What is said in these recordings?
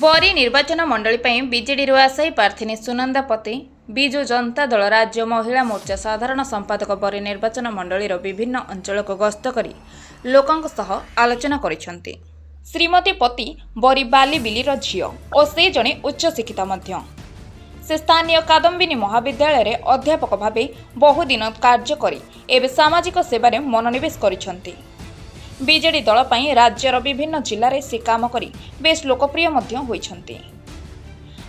बरी निर्वाचन मंडली विजेडी आशायी प्रार्थिनी सुनंदा पति विजु जनता दल राज्य महिला मोर्चा साधारण संपादक बरी निर्वाचन मंडलीर विभिन्न अंचल को गस्त करी लोकंक सह आलोचना करिसेंती। श्रीमती पति बरी बालीबिलीर झियो और से जणे उच्च शिक्षित मध्य। से स्थानीय कादम्बिनी महाविद्यालय रे अध्यापक भावे बहुदिन कार्य करी एवं सामाजिक सेवारे मनोनिवेश करिसेंती। बीजेडी दल पई राज्यर विभिन्न जिले में से काम करी बेस लोकप्रिय मध्य होइछंती।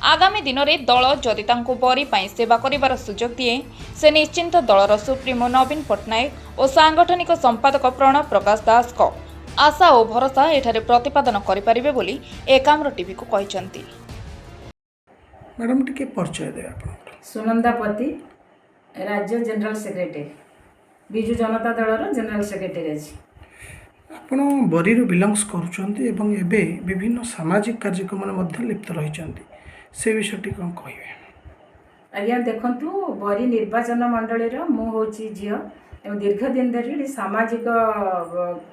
आगामी दिन में दल जदि तांको बरी पई सेवा करिवार सुजोग दिए से निश्चिंत दलर सुप्रीमो नवीन पट्टनायक और सांगठनिक संपादक प्रणव प्रकाश दास को आशा और भरोसा एठारे प्रतिपादन करिपारिबे बोली एकाम्र टीवी को कहिसंती। मैडम टिके परिचय दे आपण। सुनंदा पति राज्य जनरल सेक्रेटरी विजु जनता दलर जनरल सेक्रेटरी अछि। आपण बरी बिलंग्स करूछंती एवं एबे विभिन्न सामाजिक कार्यक्रम मध्ये लिप्त रहिछंती से विषयटी कोन कहिवे? आज्ञा देखंतु बरी निर्वाचन मंडलीर मु होची झियो एवं दीर्घ दिन धरि सामाजिक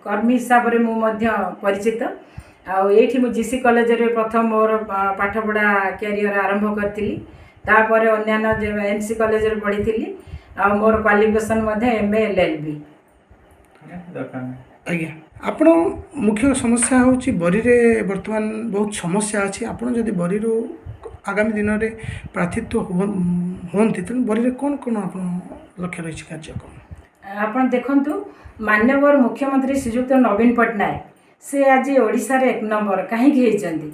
कर्मी हिसाब रे मु मध्य परिचित। आ एठी मु जीसी कॉलेज रे प्रथम मोर पाठपढ़ा कैरियर आरंभ करथिली। तापर अन्यान्य एनसी कॉलेज रे पढ़िथिली। आ मोर क्वालिफिकेशन मध्ये एमए एलएलबी। आज्ञा आपण मुख्य समस्या होची बरी रे वर्तमान बहुत समस्या अछि। आपण जदि बरी रो आगामी दिन रे प्रार्थित्व होंती त बरी रे कोन कोन आपण लक्ष्य रहिछि कार्यक्रम? आपण देखंतु माननीय मुख्यमंत्री श्रीयुक्त नवीन पट्टनायक से आज ओडिशा रे एक नंबर कहीं होइचंती।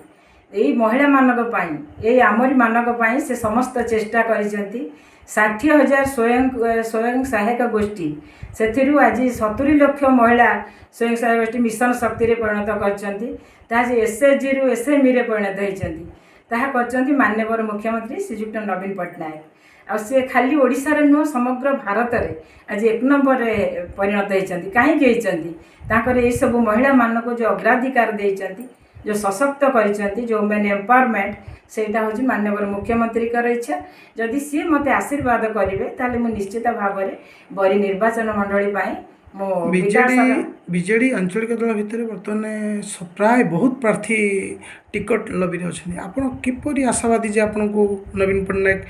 एई महिला मानक पाई एई आमरी मानक पाई से समस्त चेष्टा करिसंती। 60,000 स्वयं सहायक गोष्ठी से आज 70 लाख महिला स्वयं सहायक गोष्ठी मिशन शक्ति रे परिणत करछंती। ताजे एसएचजी रु एसएमई रे परिणत होइछंती। ताहा करछंती माननीय मुख्यमंत्री श्रीयुक्त नवीन पट्टनायक। आ से खाली ओडिशा रे नुह समग्र भारत रे आज एक नंबर रे परिणत होइछंती। कहीं होइछंती ताकर ए सब महिला मानक जो अग्राधिकार देइछंती, जो सशक्त करिछंती, जो वुमेन एम्पावरमेंट सेटा होची माननीय मुख्यमंत्री कर इच्छा। जदि सी मते आशीर्वाद करिवे ताले मु निश्चित भाव में बरी निर्वाचन मंडली पाई मो बीजेडी आंचलिक दल भितर वर्तमान प्राय बहुत प्रार्थी टिकट लबी अच्छा। आपण किपरि आशावादी जे आपण को नवीन पट्टनायक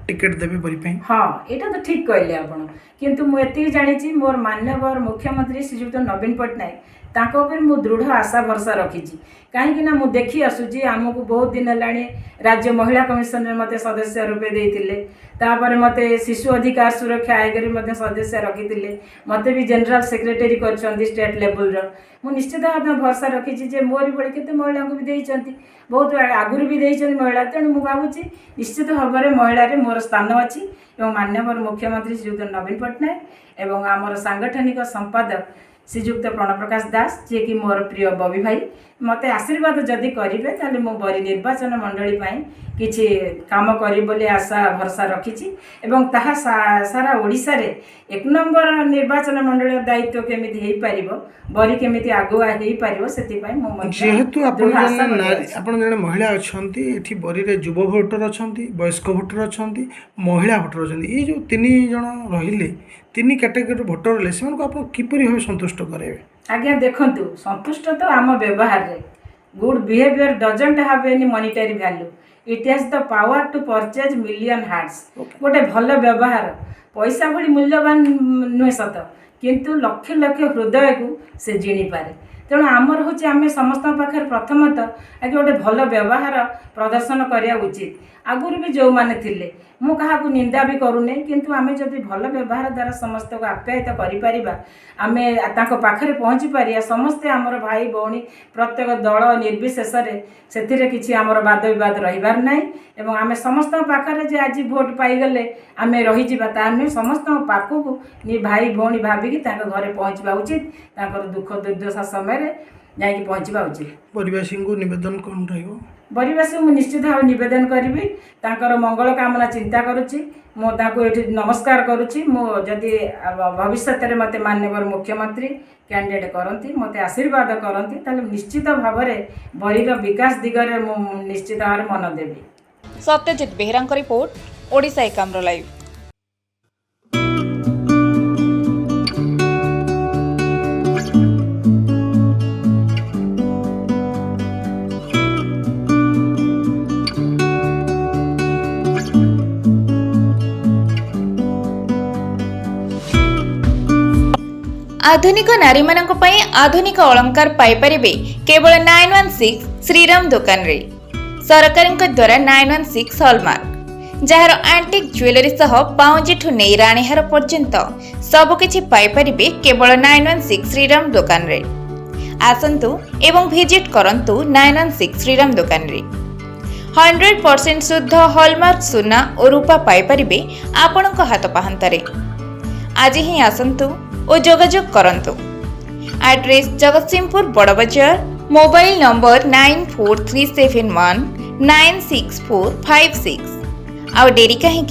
टिकट देबे बरी पाई? हाँ, एटा तो ठीक कहले आपण। किंतु मु एति जानिछि मोर माननीय मुख्यमंत्री श्रीयुक्त नवीन पट्टनायक ताको पर मु दृढ़ आशा भरसा रखिछि। कहीं ना मु देखी आसुची आमको बहुत दिन है राज्य महिला कमिशन मते सदस्य रूपे देइतिले। तापर मते शिशु अधिकार सुरक्षा आयोग रे सदस्य रखितिले। मते भी जनरल सेक्रेटरी करछंती स्टेट लेवल रो। मु निश्चित भाव भरसा रखिछि जे मोरी बड़ी केते महिला को भी देइछंती, बहुत आगुरी भी देइछंती महिला। तेणु मु भाबुछि निश्चित भाव में महिला रे मोर स्थान अछि। एवं माननीय मुख्यमंत्री श्रीयुक्त नवीन पट्टनायक एवं आमर सांगठनिक संपादक श्रीयुक्त प्रणव प्रकाश दास जे कि मोर प्रिय बबी भाई मते आशीर्वाद जदि करिवे ताले मो बरी निर्वाचन मंडली पाई किछि काम करी बोले आशा भरसा रखिछि। एवं ताहा सारा ओडिशा रे एक नंबर निर्वाचन मंडली दायित्व केमिति हेई परिबो, बरी केमिति आगुआ हेई परिबो, सेति पाई मो मन जेहेतु आपण जने महिला अछंती एठी बरी रे युवा भोटर अछंती, वयस्क भोटर अछंती, महिला भोटर अछंती। ए जो तीन जण रहिले तीन कैटेगरी भोटर रहिले सेमान को आपण किपरि होय संतुष्ट करेबे? आज्ञा देखंतु संतुष्ट तो आम व्यवहार रे। Good behaviour doesn't have any monetary value, it has the power to purchase million hearts. गोटे भल व्यवहार पैसा भली मूल्यवान नुहे सत, किंतु लक्ष लक्ष हृदय को से जिणी पारे। तेणु आमर हूँ आम समस्त पाखे प्रथमतः आगे गोटे भल व्यवहार प्रदर्शन करने उचित। आगुरी भी जो मैंने थिले मु क्या निंदा भी करूने, किंतु आम जब भल व्यवहार द्वारा समस्त को आप्यायित करिपारिबा, आमे ताको पाखरे पहुँची पारिया। समस्ते आमर भाई भौणी प्रत्येक दल निर्विशेष से किसी आमर वाद विवाद रहिबार नाही। एवं आमे समस्त पाखरे जे आज भोट पाइगले आमे रहीजिबा ता नुहे, समस्त पाखकू नि भाई भौणी भाविकी ताको घरे पहुँचवा उचित। ताकर दुख दुर्दशा समय जाकि पहुँचवा उचित। परिवासी को निवेदन कौन रहिबो? परिवासी को निश्चित भाव निवेदन करी तांकर मंगल कामना चिंता करुच्ची। मो ताको एठी नमस्कार करुच्ची। मो जदि भविष्य में मते माननीय मुख्यमंत्री कैंडिडेट करती मते आशीर्वाद करती ताले निश्चित भाव में बरीर विकास दिगरे मु निश्चित भाव में मन देवी। Satyajit Behera report, Odisha Ekamra live. आधुनिक नारी मानक पई आधुनिक अलंकार पाई परिबे केवल 916 श्रीराम दुकान रे। सरकारଙ୍କ द्वारा 916 हॉलमार्क जार एंटिक ज्वेलरी सह पाउंजिठु नै राणीहार पर्यंत सबकिछि पाई परिबे केवल 916 श्रीराम दुकान रे। आसंतु एवं विजिट करंतु 916 श्रीराम दुकान रे। 100% शुद्ध हॉलमार्क सुना और रूपा पाई परिबे आपणक हाथ पाहंतरे। आज ही आसंतु और जोगाजोग करंतु। एड्रेस जगतसिंहपुर बड़ बाजार, मोबाइल नंबर 9437196456। आउ डेरी कहीं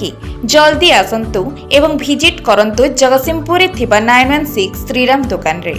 जल्दी आसंतु एवं विजिट करंतु जगतसिंहपुर थिबा 916 श्रीराम दुकान रे।